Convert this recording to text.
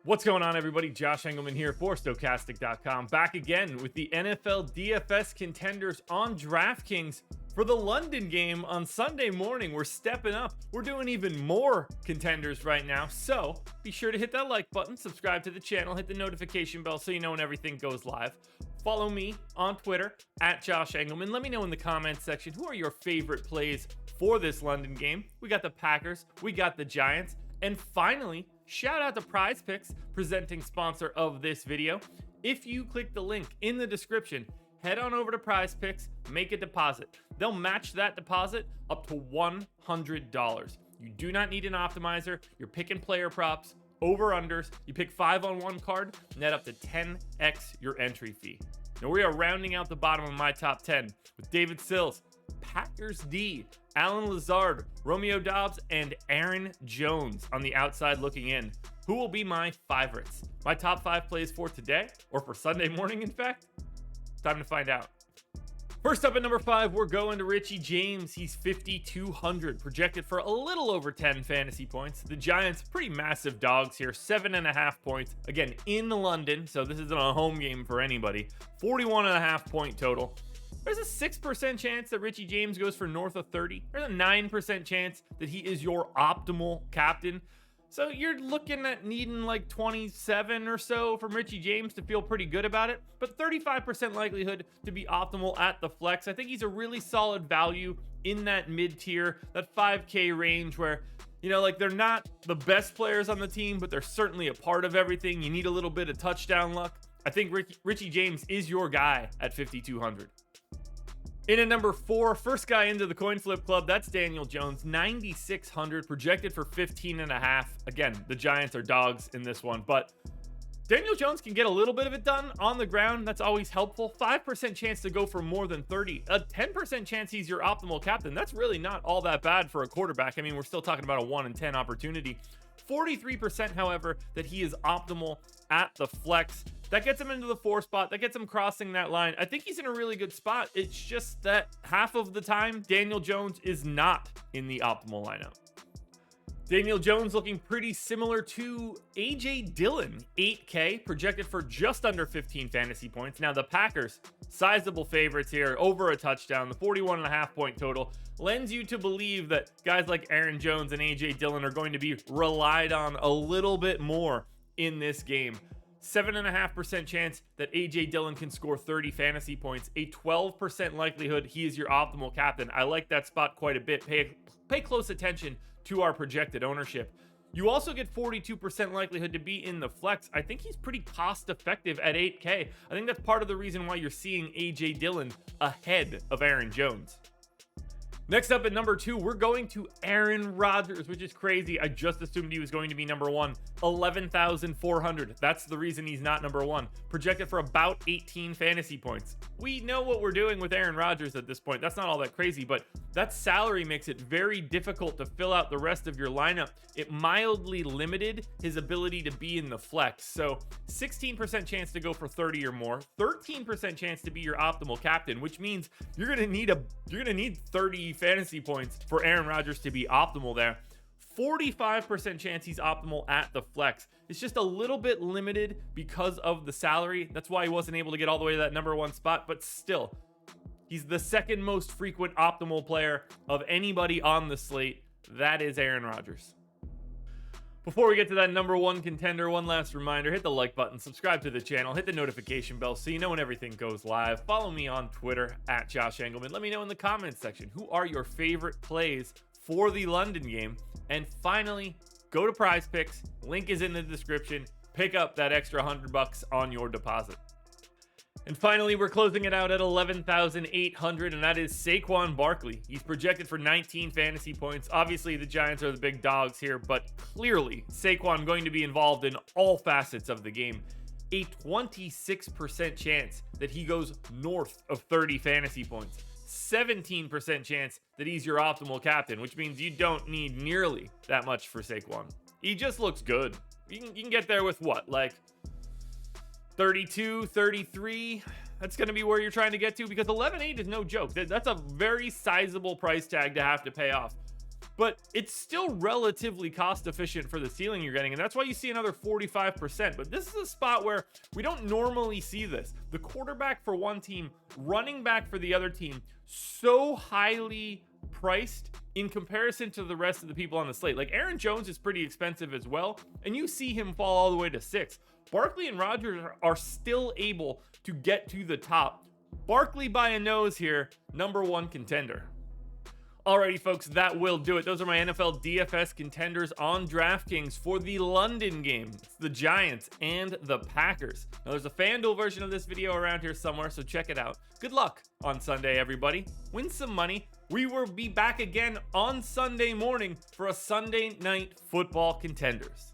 What's going on, everybody? Josh Engleman here for Stokastic.com, back again with the NFL DFS contenders on DraftKings for the London game on Sunday morning. We're stepping up. We're doing even more contenders right now, so be sure to hit that like button, subscribe to the channel, hit the notification bell so you know when everything goes live. Follow me on Twitter at Josh Engleman. Let me know in the comments section who are your favorite plays for this London game. We got the Packers, we got the Giants, and finally, shout out to Prize Picks, presenting sponsor of this video. If you click the link in the description, head on over to Prize Picks, make a deposit. They'll match that deposit up to $100. You do not need an optimizer. You're picking player props, over-unders. You pick 5-on-1 card, net up to 10x your entry fee. Now we are rounding out the bottom of my top 10 with David Sills, Packers D, Alan Lazard, Romeo Doubs, and Aaron Jones on the outside looking in. Who will be my favorites? My top 5 plays for today, or for Sunday morning, in fact? Time to find out. First up at number 5, we're going to Richie James. He's 5,200, projected for a little over 10 fantasy points. The Giants, pretty massive dogs here, 7.5 points. Again, in London, so this isn't a home game for anybody. 41.5 point total. There's a 6% chance that Richie James goes for north of 30. There's a 9% chance that he is your optimal captain. So you're looking at needing like 27 or so from Richie James to feel pretty good about it. But 35% likelihood to be optimal at the flex. I think he's a really solid value in that mid-tier, that 5K range where, you know, like they're not the best players on the team, but they're certainly a part of everything. You need a little bit of touchdown luck. I think Richie James is your guy at 5,200. In at number 4, first guy into the coin flip club, that's Daniel Jones, 9,600, projected for 15.5. Again, the Giants are dogs in this one, but Daniel Jones can get a little bit of it done on the ground. That's always helpful. 5% chance to go for more than 30. A 10% chance he's your optimal captain. That's really not all that bad for a quarterback. I mean, we're still talking about a 1 in 10 opportunity. 43%, however, that he is optimal at the flex. That gets him into the 4 spot. That gets him crossing that line. I think he's in a really good spot. It's just that half of the time, Daniel Jones is not in the optimal lineup. Daniel Jones looking pretty similar to AJ Dillon, 8K, projected for just under 15 fantasy points. Now the Packers, sizable favorites here, over a touchdown. The 41.5 point total lends you to believe that guys like Aaron Jones and AJ Dillon are going to be relied on a little bit more in this game. 7.5% chance that AJ Dillon can score 30 fantasy points. A 12% likelihood he is your optimal captain. I like that spot quite a bit. Pay close attention to our projected ownership. You also get 42% likelihood to be in the flex. I think he's pretty cost effective at 8K. I think that's part of the reason why you're seeing AJ Dillon ahead of Aaron Jones. Next up at number 2, we're going to Aaron Rodgers, which is crazy. I just assumed he was going to be number 1. 11,400. That's the reason he's not number 1. Projected for about 18 fantasy points. We know what we're doing with Aaron Rodgers at this point. That's not all that crazy, but that salary makes it very difficult to fill out the rest of your lineup. It mildly limited his ability to be in the flex. So 16% chance to go for 30 or more, 13% chance to be your optimal captain, which means you're going to need 30 fantasy points for Aaron Rodgers to be optimal there. 45% chance he's optimal at the flex. It's just a little bit limited because of the salary. That's why he wasn't able to get all the way to that number 1 spot, but still, he's the second most frequent optimal player of anybody on the slate. That is Aaron Rodgers. Before we get to that number 1 contender, one last reminder, hit the like button, subscribe to the channel, hit the notification bell so you know when everything goes live. Follow me on Twitter at Josh Engleman. Let me know in the comments section who are your favorite plays for the London game. And finally, go to Prize Picks. Link is in the description. Pick up that extra $100 on your deposit. And finally, we're closing it out at 11,800, and that is Saquon Barkley. He's projected for 19 fantasy points. Obviously, the Giants are the big dogs here, but clearly, Saquon going to be involved in all facets of the game. A 26% chance that he goes north of 30 fantasy points. 17% chance that he's your optimal captain, which means you don't need nearly that much for Saquon. He just looks good. You can get there with what, like 32, 33. That's going to be where you're trying to get to, because 11.8 is no joke. That's a very sizable price tag to have to pay off. but it's still relatively cost efficient for the ceiling you're getting, and that's why you see another 45%. But this is a spot where we don't normally see this. The quarterback for one team, running back for the other team, so highly priced in comparison to the rest of the people on the slate. Like Aaron Jones is pretty expensive as well, and you see him fall all the way to 6. Barkley and Rodgers are still able to get to the top. Barkley by a nose here, #1 contender. Alrighty, folks, that will do it. Those are my NFL DFS contenders on DraftKings for the London game. It's the Giants and the Packers. Now, there's a FanDuel version of this video around here somewhere, so check it out. Good luck on Sunday, everybody. Win some money. We will be back again on Sunday morning for a Sunday night football contenders.